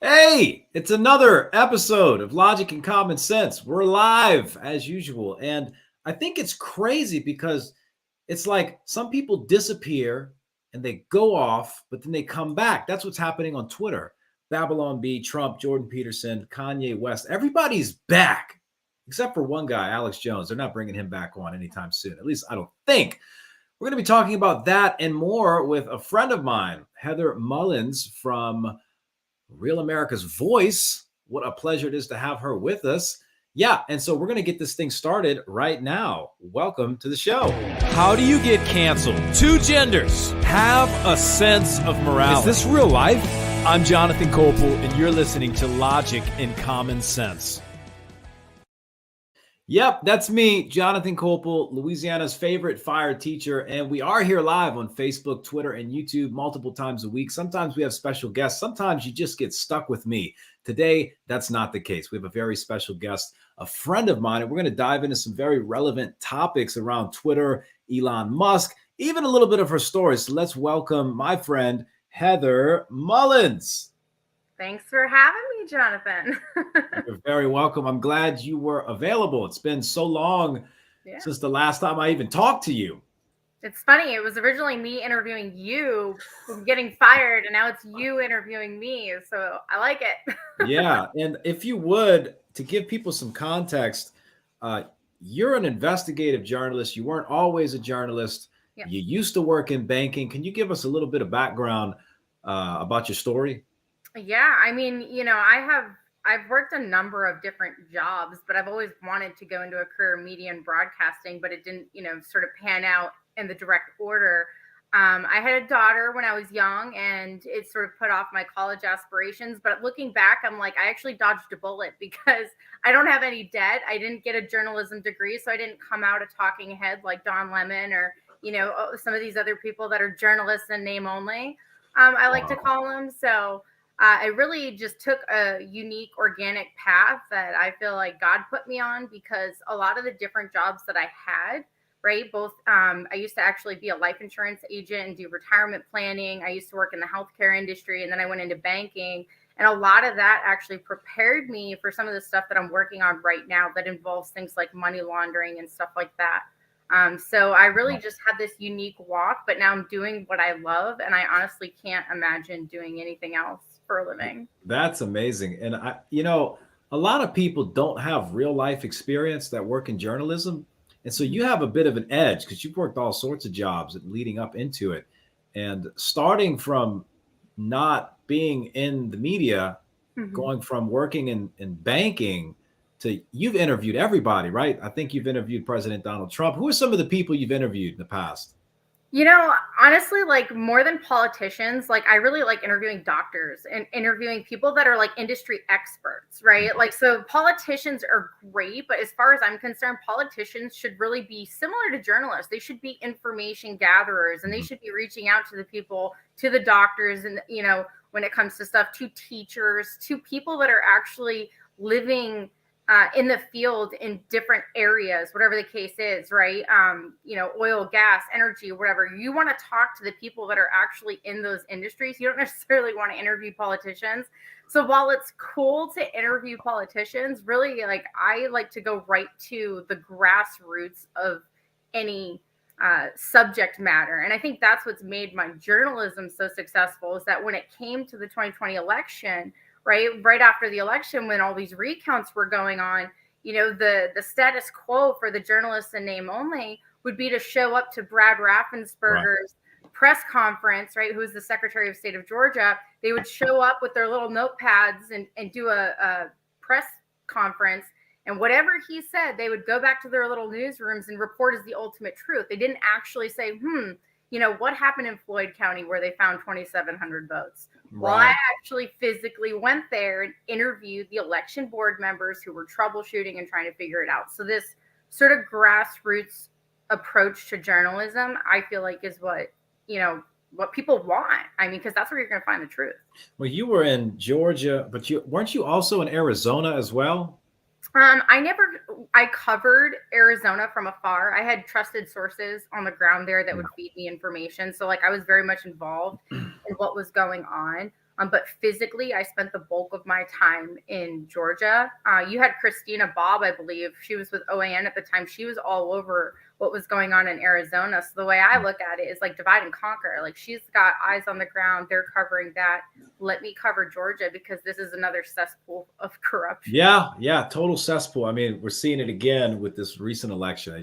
Hey, it's another episode of Logic and Common Sense. We're live as usual. And I think it's crazy because it's like some people disappear and they go off, but then they come back. That's what's happening on Twitter. Babylon B, Trump, Jordan Peterson, Kanye West. Everybody's back except for one guy, Alex Jones. They're not bringing him back on anytime soon. At least I don't think. We're going to be talking about that and more with a friend of mine, Heather Mullins from Real America's Voice. What a pleasure it is to have her with us. Yeah, and so we're going to get this thing started right now. Welcome to the show. How do you get canceled? Two genders have a sense of morality. Is this real life? I'm Jonathan Koeppel, and you're listening to Logic and Common Sense. Yep, that's me, Jonathan Koeppel, Louisiana's favorite fire teacher. And we are here live on Facebook, Twitter, and YouTube multiple times a week. Sometimes we have special guests. Sometimes you just get stuck with me. Today, that's not the case. We have a very special guest, a friend of mine, and we're going to dive into some very relevant topics around Twitter, Elon Musk, even a little bit of her story. So let's welcome my friend, Heather Mullins. Thanks for having me, Jonathan. You're very welcome. I'm glad you were available. It's been so long since the last time I even talked to you. It's funny. It was originally me interviewing you, getting fired, and now it's you interviewing me. So I like it. Yeah. And if you would, to give people some context, you're an investigative journalist. You weren't always a journalist. Yep. You used to work in banking. Can you give us a little bit of background about your story? Yeah, I mean, I've worked a number of different jobs, but I've always wanted to go into a career in media and broadcasting, but it didn't, sort of pan out in the direct order. I had a daughter when I was young, and it sort of put off my college aspirations. But looking back, I'm like, I actually dodged a bullet because I don't have any debt. I didn't get a journalism degree, so I didn't come out a talking head like Don Lemon or, some of these other people that are journalists in name only. I like to call them. So I really just took a unique organic path that I feel like God put me on, because a lot of the different jobs that I had, right, both I used to actually be a life insurance agent and do retirement planning. I used to work in the healthcare industry, and then I went into banking. And a lot of that actually prepared me for some of the stuff that I'm working on right now that involves things like money laundering and stuff like that. So I really just had this unique walk, but now I'm doing what I love, and I honestly can't imagine doing anything else for a living. That's amazing. And a lot of people don't have real life experience that work in journalism. And so you have a bit of an edge because you've worked all sorts of jobs leading up into it. And starting from not being in the media, going from working in banking to you've interviewed everybody, right? I think you've interviewed President Donald Trump. Who are some of the people you've interviewed in the past? Honestly, like more than politicians, like I really like interviewing doctors and interviewing people that are like industry experts, right? Like, so politicians are great, but as far as I'm concerned, politicians should really be similar to journalists. They should be information gatherers, and they should be reaching out to the people, to the doctors, and, when it comes to stuff, to teachers, to people that are actually living in the field in different areas, whatever the case is, right? Oil, gas, energy, whatever. You want to talk to the people that are actually in those industries. You don't necessarily want to interview politicians. So while it's cool to interview politicians, really, like, I like to go right to the grassroots of any subject matter. And I think that's what's made my journalism so successful, is that when it came to the 2020 election, right after the election, when all these recounts were going on, the status quo for the journalists in name only would be to show up to Brad Raffensperger's press conference, right, who's the Secretary of State of Georgia. They would show up with their little notepads and do a press conference, and whatever he said, they would go back to their little newsrooms and report as the ultimate truth. They didn't actually say, what happened in Floyd County where they found 2,700 votes? Well, I actually physically went there and interviewed the election board members who were troubleshooting and trying to figure it out. So this sort of grassroots approach to journalism, I feel like, is what people want. I mean, because that's where you're going to find the truth. Well, you were in Georgia, but weren't you also in Arizona as well? I covered Arizona from afar. I had trusted sources on the ground there that would feed me information. So like I was very much involved in what was going on. But physically, I spent the bulk of my time in Georgia. You had Christina Bobb, I believe. She was with OAN at the time. She was all over what was going on in Arizona. So the way I look at it is like divide and conquer. Like she's got eyes on the ground. They're covering that. Let me cover Georgia because this is another cesspool of corruption. Yeah, total cesspool. I mean, we're seeing it again with this recent election.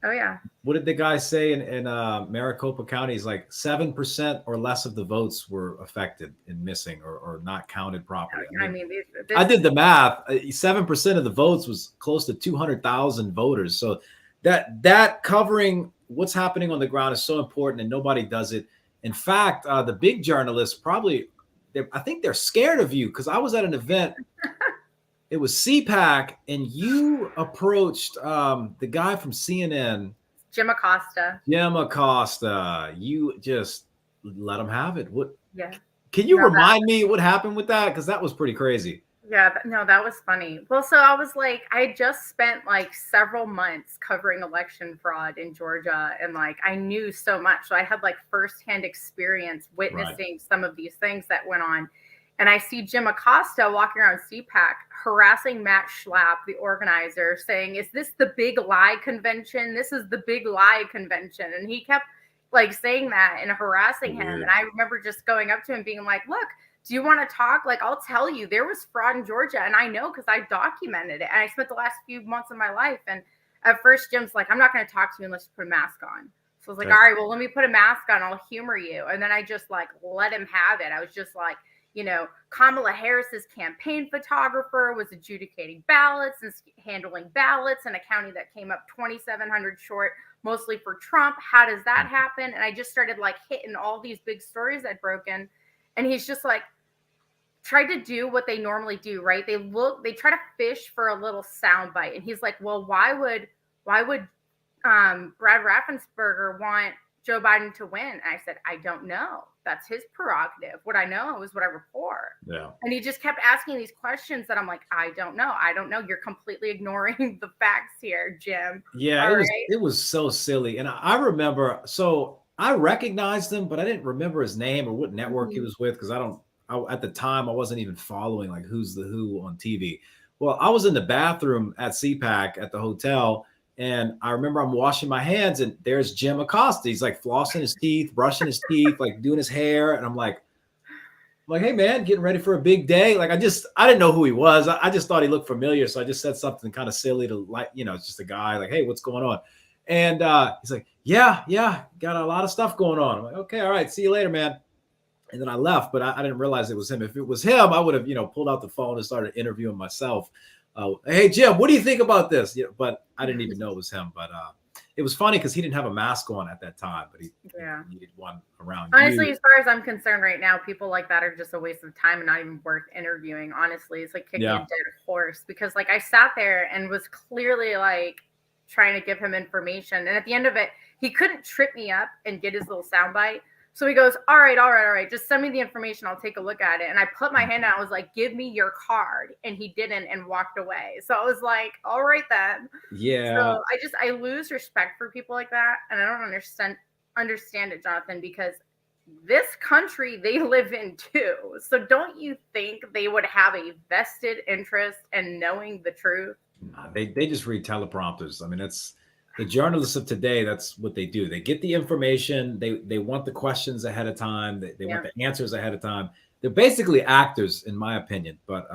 Oh yeah. What did the guy say in Maricopa County? He's like 7% or less of the votes were affected and missing or not counted properly. I mean, I did the math. 7% of the votes was close to 200,000 voters. So that covering what's happening on the ground is so important, and nobody does it. In fact, the big journalists probably, I think they're scared of you, because I was at an event. It was CPAC, and you approached the guy from CNN, Jim Acosta. You just let him have it. What? Yeah. Can you remind me what happened with that? Because that was pretty crazy. Yeah, no, that was funny. Well, so I was like, I just spent like several months covering election fraud in Georgia, and like I knew so much. So I had like firsthand experience witnessing some of these things that went on. And I see Jim Acosta walking around CPAC harassing Matt Schlapp, the organizer, saying, "Is this the big lie convention? This is the big lie convention." And he kept like saying that and harassing him. And I remember just going up to him being like, "Look, do you want to talk? Like, I'll tell you, there was fraud in Georgia. And I know because I documented it. And I spent the last few months of my life." And at first, Jim's like, "I'm not going to talk to you unless you put a mask on." So I was like, "All right, well, let me put a mask on. I'll humor you." And then I just like let him have it. I was just like, you know, Kamala Harris's campaign photographer was adjudicating ballots and handling ballots in a county that came up 2,700 short, mostly for Trump. How does that happen? And I just started like hitting all these big stories I'd broken. And he's just like, tried to do what they normally do, right? They try to fish for a little soundbite. And he's like, "Well, why would Brad Raffensperger want Joe Biden to win?" And I said, "I don't know. That's his prerogative. What I know is what I report." Yeah. And he just kept asking these questions that I'm like, I don't know. You're completely ignoring the facts here, Jim. Yeah, it was so silly. And I remember, so I recognized him, but I didn't remember his name or what network he was with, because at the time I wasn't even following like who's the who on TV. Well, I was in the bathroom at CPAC at the hotel, and I remember I'm washing my hands, and there's Jim Acosta. He's like flossing his teeth, brushing his teeth, like doing his hair. And I'm like, "Hey man, getting ready for a big day." Like I didn't know who he was. I just thought he looked familiar. So I just said something kind of silly to like, it's just a guy like, "Hey, what's going on?" And he's like, yeah, got a lot of stuff going on. I'm like, "Okay, all right, see you later, man." And then I left, but I didn't realize it was him. If it was him, I would have, pulled out the phone and started interviewing myself. "Hey, Jim, what do you think about this?" But I didn't even know it was him. But it was funny because he didn't have a mask on at that time, but he needed one around. Honestly, as far as I'm concerned right now, people like that are just a waste of time and not even worth interviewing. Honestly, it's like kicking a dead horse, because like I sat there and was clearly like trying to give him information. And at the end of it, he couldn't trip me up and get his little soundbite. So he goes, all right. Just send me the information. I'll take a look at it. And I put my hand out. I was like, "Give me your card." And he didn't and walked away. So I was like, all right then. Yeah. So I lose respect for people like that. And I don't understand it, Jonathan, because this country they live in too. So don't you think they would have a vested interest in knowing the truth? They just read teleprompters. I mean, that's the journalists of today. That's what they do. They get the information. They want the questions ahead of time. They want the answers ahead of time. They're basically actors, in my opinion. But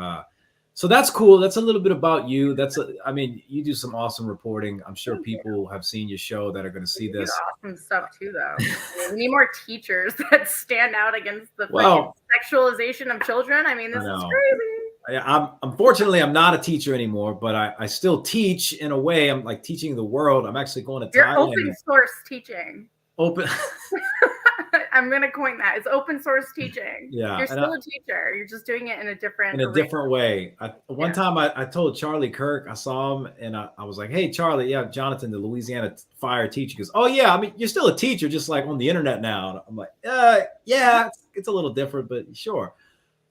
so that's cool. That's a little bit about you. You do some awesome reporting. I'm sure people have seen your show that are going to see this. Awesome stuff too, though. We need more teachers that stand out against the sexualization of children. I mean, this is crazy. Unfortunately, I'm not a teacher anymore, but I still teach in a way. I'm like teaching the world. I'm actually going to Thailand. Open source teaching. I'm going to coin that. It's open source teaching. Yeah. You're still a teacher. You're just doing it in a different way. One time I told Charlie Kirk, I saw him and I was like, "Hey, Charlie, Jonathan, the Louisiana fire teacher." He goes, "Oh yeah, I mean, you're still a teacher, just like on the internet now." And I'm like, yeah, it's a little different, but sure.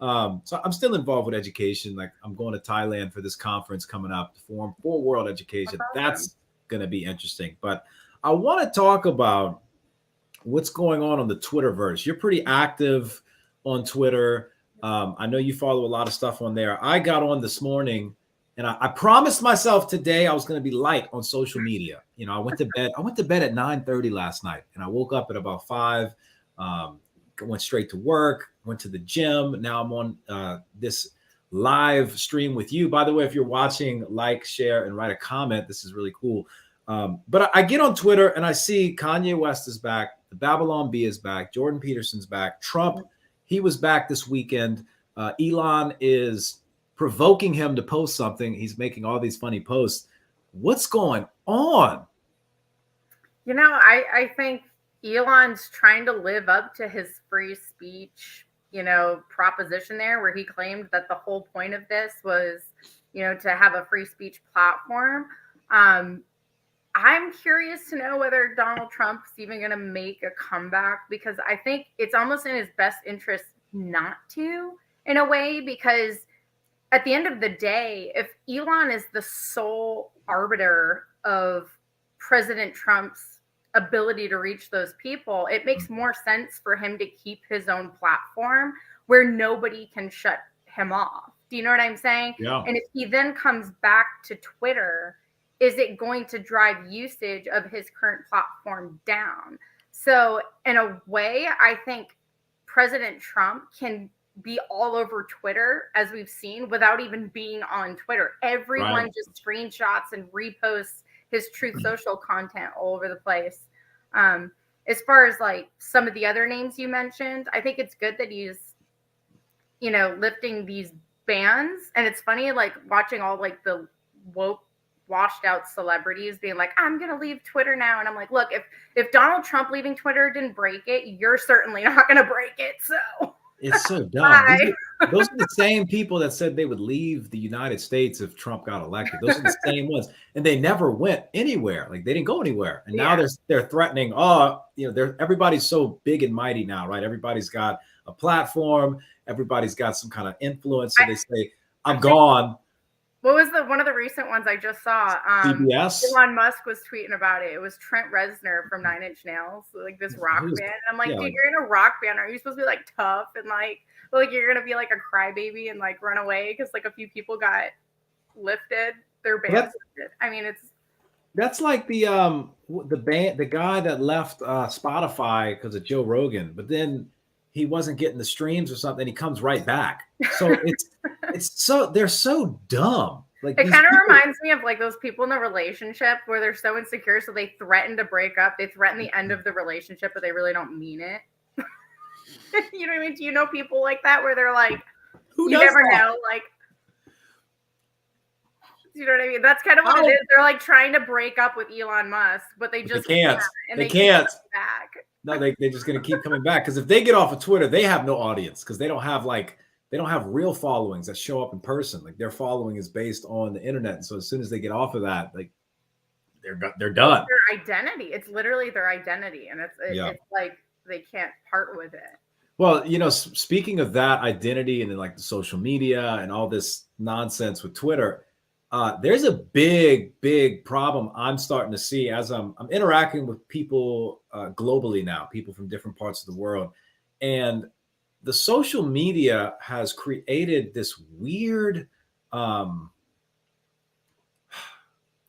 So I'm still involved with education. Like I'm going to Thailand for this conference coming up, Forum for World Education. That's going to be interesting. But I want to talk about what's going on the Twitterverse. You're pretty active on Twitter. I know you follow a lot of stuff on there. I got on this morning, and I promised myself today I was going to be light on social media. You know, I went to bed at 9:30 last night, and I woke up at about 5. Went straight to work, went to the gym. Now I'm on this live stream with you. By the way, if you're watching, like, share, and write a comment. This is really cool. But I get on Twitter and I see Kanye West is back. The Babylon Bee is back. Jordan Peterson's back. Trump, he was back this weekend. Elon is provoking him to post something. He's making all these funny posts. What's going on? You know, I think Elon's trying to live up to his free speech, proposition there, where he claimed that the whole point of this was, to have a free speech platform. I'm curious to know whether Donald Trump's even going to make a comeback, because I think it's almost in his best interest not to, in a way, because at the end of the day, if Elon is the sole arbiter of President Trump's ability to reach those people, it makes more sense for him to keep his own platform where nobody can shut him off. Do you know what I'm saying? Yeah. And if he then comes back to Twitter, is it going to drive usage of his current platform down? So in a way, I think President Trump can be all over Twitter, as we've seen, without even being on Twitter. Everyone just screenshots and reposts his Truth Social content all over the place. As far as like some of the other names you mentioned, I think it's good that he's, lifting these bans. And it's funny, like watching all like the woke, washed out celebrities being like, I'm going to leave Twitter now. And I'm like, look, if Donald Trump leaving Twitter didn't break it, you're certainly not going to break it. So it's so dumb. Those are the same people that said they would leave the United States if Trump got elected. Those are the same ones. And they never went anywhere. Like, they didn't go anywhere. And now they're threatening, everybody's so big and mighty now, right? Everybody's got a platform. Everybody's got some kind of influence. So they say, I'm gone. What was one of the recent ones I just saw? CBS? Elon Musk was tweeting about it. It was Trent Reznor from 9 Inch Nails, like this rock band. And I'm like, dude, you're in a rock band. Are you supposed to be like tough and like you're gonna be like a crybaby and like run away because like a few people got lifted, their bands lifted? I mean, that's like the guy that left Spotify because of Joe Rogan, but then he wasn't getting the streams or something. He comes right back. So they're so dumb. Like, it kind of reminds me of like those people in the relationship where they're so insecure, so they threaten to break up. They threaten the end of the relationship, but they really don't mean it. You know what I mean? Do you know people like that where they're like, you never know, like, you know what I mean? That's kind of what it is. They're like trying to break up with Elon Musk, but they just can't. And they can't. Back. No, they're just going to keep coming back, because if they get off of Twitter, they have no audience, because they don't have real followings that show up in person. Like, their following is based on the internet. And so as soon as they get off of that, like, they're done. Their identity. It's literally their identity. And it's like they can't part with it. Well, speaking of that identity and then like the social media and all this nonsense with Twitter, there's a big problem I'm starting to see as I'm interacting with people globally now, people from different parts of the world. And the social media has created this weird,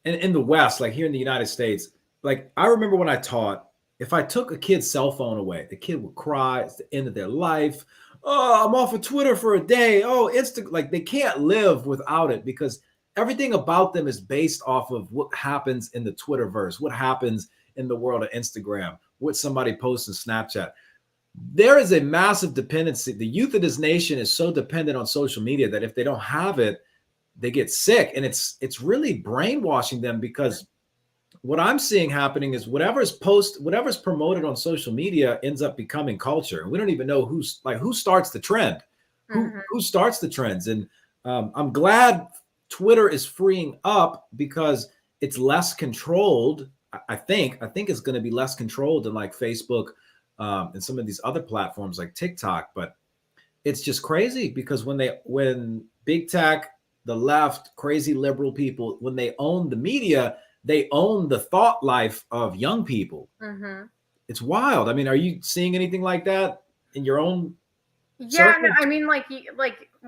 in the West, like here in the United States, like I remember when I taught, if I took a kid's cell phone away, the kid would cry. It's the end of their life. Oh, I'm off of Twitter for a day. Oh, like they can't live without it, because everything about them is based off of what happens in the Twitterverse, what happens in the world of Instagram, what somebody posts in Snapchat. There is a massive dependency. The youth of this nation is so dependent on social media that if they don't have it, they get sick. And it's really brainwashing them, because what I'm seeing happening is whatever's promoted on social media ends up becoming culture. And we don't even know who starts the trend, who starts the trends. And I'm glad Twitter is freeing up, because it's less controlled. I think it's going to be less controlled than like Facebook and some of these other platforms like TikTok. But it's just crazy, because when big tech, the left, crazy liberal people, when they own the media, they own the thought life of young people. It's wild. I mean, are you seeing anything like that in your own Yeah, no, I mean, like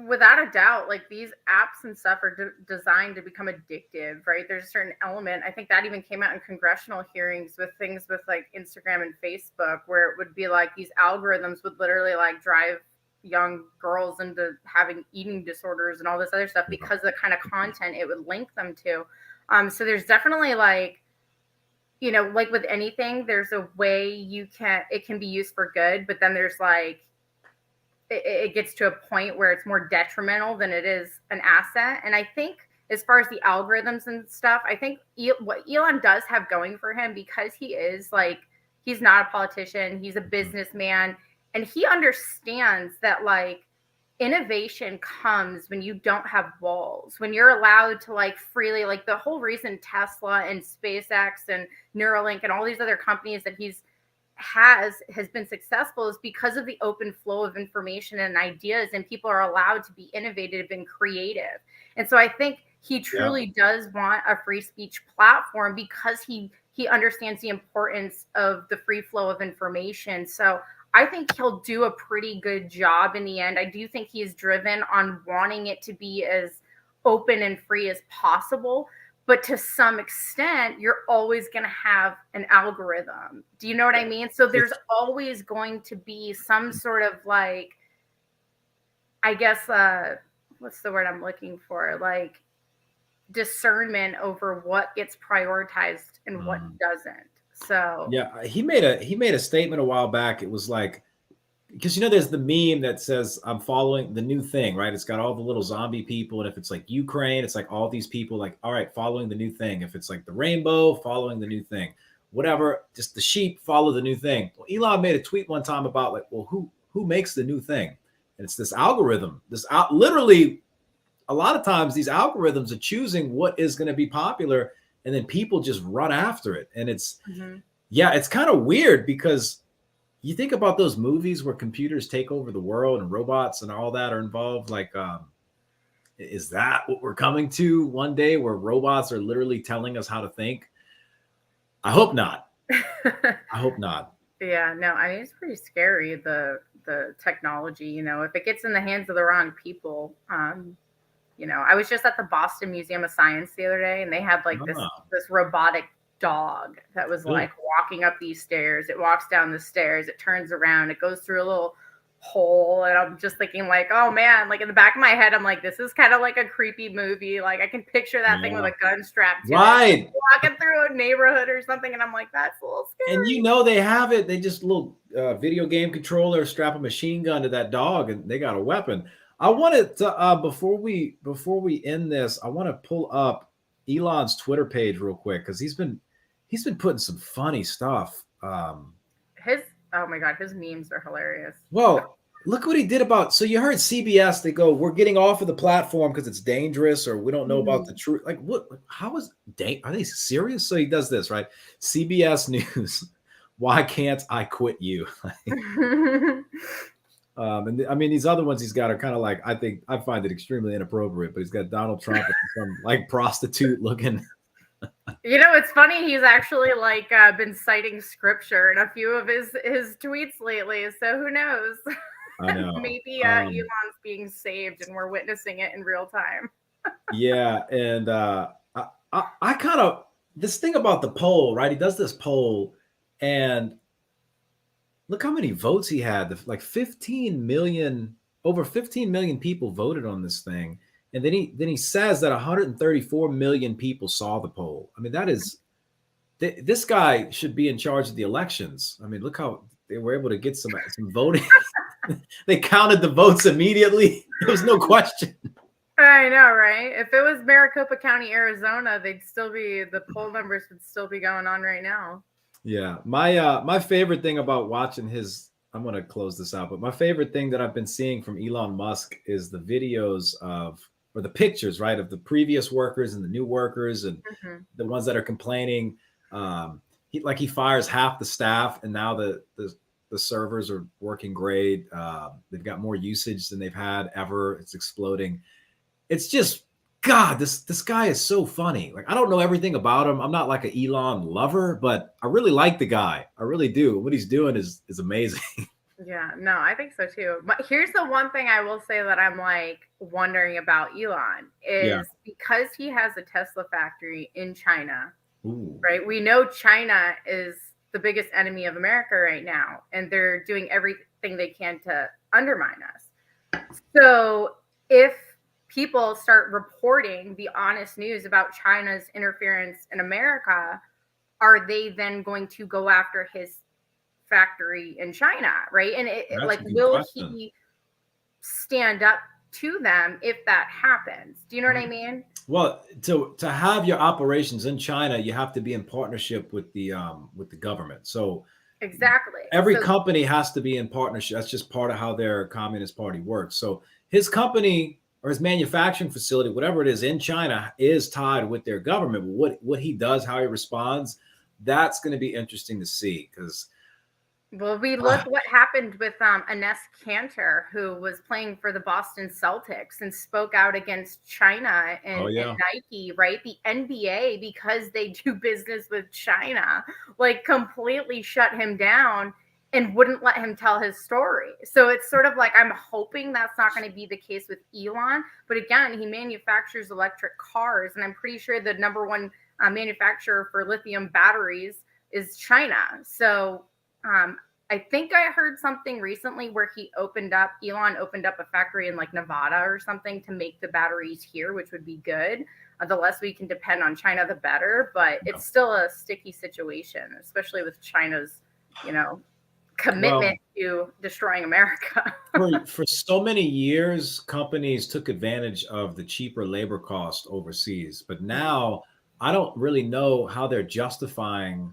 without a doubt, like these apps and stuff are designed to become addictive, right? There's a certain element. I think that even came out in congressional hearings with things with like Instagram and Facebook, where it would be like these algorithms would literally like drive young girls into having eating disorders and all this other stuff because of the kind of content it would link them to. So there's definitely like, you know, like with anything, there's a way it can be used for good, but then there's like, it gets to a point where it's more detrimental than it is an asset. And I think as far as the algorithms and stuff, I think what Elon does have going for him, because he is like, he's not a politician, he's a businessman, and he understands that like innovation comes when you don't have walls, when you're allowed to like freely, like the whole reason Tesla and SpaceX and Neuralink and all these other companies that has been successful is because of the open flow of information and ideas, and people are allowed to be innovative and creative. And so I think he truly does want a free speech platform because he understands the importance of the free flow of information. So I think he'll do a pretty good job in the end. I do think he is driven on wanting it to be as open and free as possible. But to some extent, you're always going to have an algorithm. Do you know what I mean? So there's always going to be some sort of like, I guess, what's the word I'm looking for? Like discernment over what gets prioritized and what doesn't. So yeah, he made a statement a while back. It was like, because you know there's the meme that says I'm following the new thing, right? It's got all the little zombie people, and if it's like Ukraine, it's like all these people like, all right, following the new thing. If it's like the rainbow, following the new thing, whatever, just the sheep follow the new thing. Well, Elon made a tweet one time about like, well, who makes the new thing? And it's this algorithm. Literally a lot of times these algorithms are choosing what is going to be popular, and then people just run after it. And it's it's kind of weird because you think about those movies where computers take over the world and robots and all that are involved. Like, is that what we're coming to one day, where robots are literally telling us how to think? I hope not. I hope not. Yeah, no, I mean, it's pretty scary, the technology, you know, if it gets in the hands of the wrong people. You know, I was just at the Boston Museum of Science the other day, and they had like this robotic dog that was like walking up these stairs. It walks down the stairs, it turns around, it goes through a little hole, and I'm just thinking like, oh man, like in the back of my head, I'm like, this is kind of like a creepy movie. Like I can picture that thing with a gun strapped to it, walking through a neighborhood or something, and I'm like, that's a little scary. And you know they have it. They just little video game controller, strap a machine gun to that dog, and they got a weapon. I wanted to before we end this, I want to pull up Elon's Twitter page real quick because he's been putting some funny stuff. Oh my god, his memes are hilarious. Well, look what he did about. So you heard CBS? They go, we're getting off of the platform because it's dangerous, or we don't know about the truth. Like what? How is are they serious? So he does this, right? CBS News. Why can't I quit you? And I mean, these other ones he's got are kind of like, I find it extremely inappropriate, but he's got Donald Trump and some like prostitute looking. You know, it's funny. He's actually like been citing scripture in a few of his tweets lately. So who knows? I know. Maybe Elon's being saved and we're witnessing it in real time. Yeah. And I kind of, this thing about the poll, right? He does this poll and look how many votes he had. Like 15 million, over 15 million people voted on this thing. And then he says that 134 million people saw the poll. I mean, that is, this guy should be in charge of the elections. I mean, look how they were able to get some voting. They counted the votes immediately. There was no question. I know, right? If it was Maricopa County, Arizona, the poll numbers would still be going on right now. Yeah, my favorite thing about watching I'm going to close this out, but my favorite thing that I've been seeing from Elon Musk is the videos or the pictures, right, of the previous workers and the new workers and the ones that are complaining. He fires half the staff, and now the servers are working great. They've got more usage than they've had ever. It's exploding. It's just, God, this guy is so funny. Like, I don't know everything about him. I'm not like an Elon lover, but I really like the guy. I really do. What he's doing is amazing. Yeah, no, I think so too. But here's the one thing I will say that I'm like wondering about Elon Yeah. is because he has a Tesla factory in China, Ooh. right? We know China is the biggest enemy of America right now, and they're doing everything they can to undermine us. So if people start reporting the honest news about China's interference in America, are they then going to go after his factory in China, right? And That's like, a good will question. he stand up to them if that happens? Do you know what I mean? Well, to have your operations in China, you have to be in partnership with the government. So Exactly. every So company has to be in partnership. That's just part of how their Communist Party works. So his company or his manufacturing facility, whatever it is in China, is tied with their government. What he does, how he responds, that's going to be interesting to see because well, we look what happened with Ines Kanter, who was playing for the Boston Celtics and spoke out against China oh and yeah, Nike, right? The NBA, because they do business with China, like completely shut him down and wouldn't let him tell his story. So it's sort of like I'm hoping that's not going to be the case with Elon. But again, he manufactures electric cars, and I'm pretty sure the number one manufacturer for lithium batteries is China. So I think I heard something recently where Elon opened up a factory in like Nevada or something to make the batteries here, which would be good. The less we can depend on China, the better. But it's still a sticky situation, especially with China's, commitment well. to destroying America. For so many years, companies took advantage of the cheaper labor cost overseas, but now I don't really know how they're justifying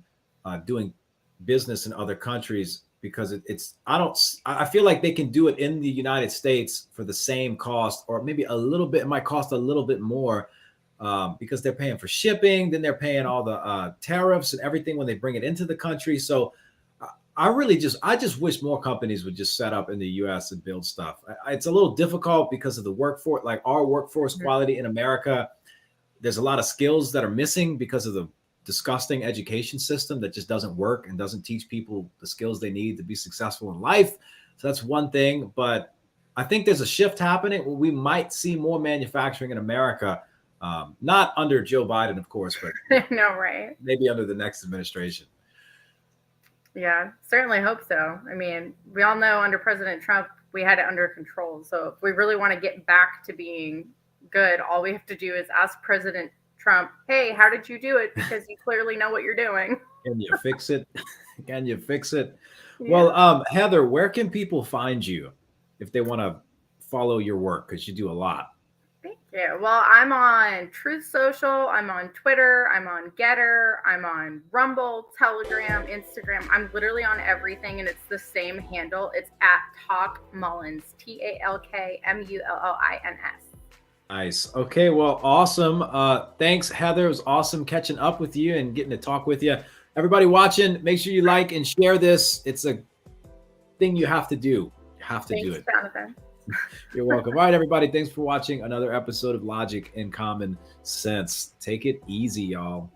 doing business in other countries because it's I feel like they can do it in the United States for the same cost, or maybe a little bit. It might cost a little bit more because they're paying for shipping, then they're paying all the tariffs and everything when they bring it into the country. So I just wish more companies would just set up in the US and build stuff. It's a little difficult because of the workforce, like our workforce quality in America. There's a lot of skills that are missing because of the disgusting education system that just doesn't work and doesn't teach people the skills they need to be successful in life. So that's one thing. But I think there's a shift happening where we might see more manufacturing in America, not under Joe Biden, of course, but No, right? maybe under the next administration. Yeah, certainly hope so. I mean, we all know under President Trump, we had it under control. So if we really want to get back to being good, all we have to do is ask President Trump, hey, how did you do it? Because you clearly know what you're doing. Can you fix it? Can you fix it? Yeah. Well, Heather, where can people find you if they want to follow your work? Because you do a lot. Thank you. Well, I'm on Truth Social. I'm on Twitter. I'm on Getter. I'm on Rumble, Telegram, Instagram. I'm literally on everything, and it's the same handle. It's at Talk Mullins, TalkMullins. Nice. Okay. Well, awesome. Thanks, Heather. It was awesome catching up with you and getting to talk with you. Everybody watching, make sure you like and share this. It's a thing you have to do. You have to do it. Jonathan. You're welcome. All right, everybody. Thanks for watching another episode of Logic and Common Sense. Take it easy, y'all.